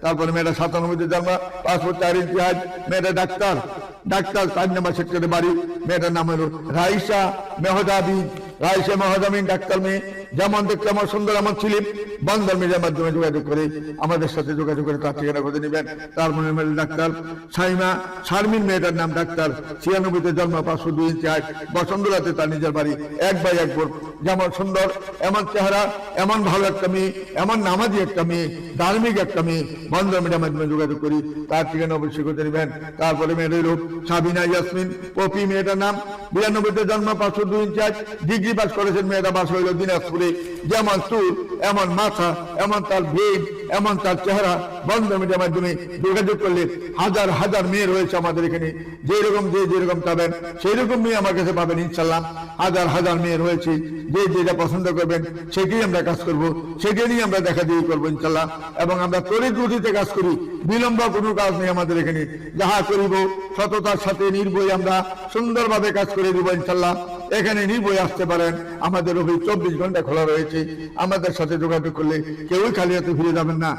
তারপরে মেয়েটা 97 জন্ম, 5 ফুট 4 ইঞ্চি হাইট, মেয়েটা ডাক্তার 4 নম্বর সেক্টরে বাড়ি। মেয়েটার নাম হলো রাইসা মেহদাবি। রাইসা মেহদাবিন ডাক্তার মেয়ে, যেমন দেখতে আমার সুন্দর আমার ছিলেন। বন্ধন মিডিয়ার মাধ্যমে যোগাযোগ করে আমাদের সাথে যোগাযোগ করে তার ঠিকানা খুঁজে নেবেন। তারপরে মেয়েটা ডাক্তার সাইমা শারমিন, মেয়েটার নাম ডাক্তার, 96 জন্ম, 5 ফুট 2 ইঞ্চি হাইট, বসন্তরাতে তার নিজের বাড়ি। 1 বাই 1 বোন, যেমন সুন্দর এমন চেহারা, এমন ভালো একটা মেয়ে, এমন নামাজি একটা মেয়ে, ধার্মিক একটা মেয়ে। বন্ধন মিডিয়ার মাধ্যমে যোগাযোগ করি তার ঠিকানা অবশ্যই খুঁজে নেবেন। তারপরে মেয়েদের রূপ সাবিনা ইয়াসমিন পপি, মেয়েটার নাম, 92 জন্ম, 5 ফুট 2 ইঞ্চি হাইট, ডিগ্রি পাস করেছেন। মেয়েটা বাস হইল দিনাজপুরে। যেমন চুল, এমন মাথা, এমন তার ভেদ, এমন তার চেহারা। বন্ধন মিডিয়ার মাধ্যমে যোগাযোগ করলে হাজার হাজার মেয়ে রয়েছে আমাদের এখানে। যেরকম চাবেন সেই রকম মেয়ে আমার কাছে পাবেন ইনশাল্লাহ। হাজার হাজার মেয়ে রয়েছে, যেটা পছন্দ করবেন সেটাই আমরা কাজ করব, সেটা নিয়ে আমরা দেখা দিয়ে করবো ইনশাল্লাহ। এবং আমরা তড়িৎ গতিতে কাজ করি, বিলম্ব কোনো কাজ নেই আমাদের এখানে। যাহা করিব সততার সাথে নির্ভয় আমরা সুন্দরভাবে কাজ করে দিব ইনশাল্লাহ। এখানে নির্ভয় আসতে পারেন, আমাদের অফিস 24 ঘন্টা খোলা রয়েছে। আমাদের সাথে যোগাযোগ করলে কেউই খালি হাতে ফিরে যাবেন না।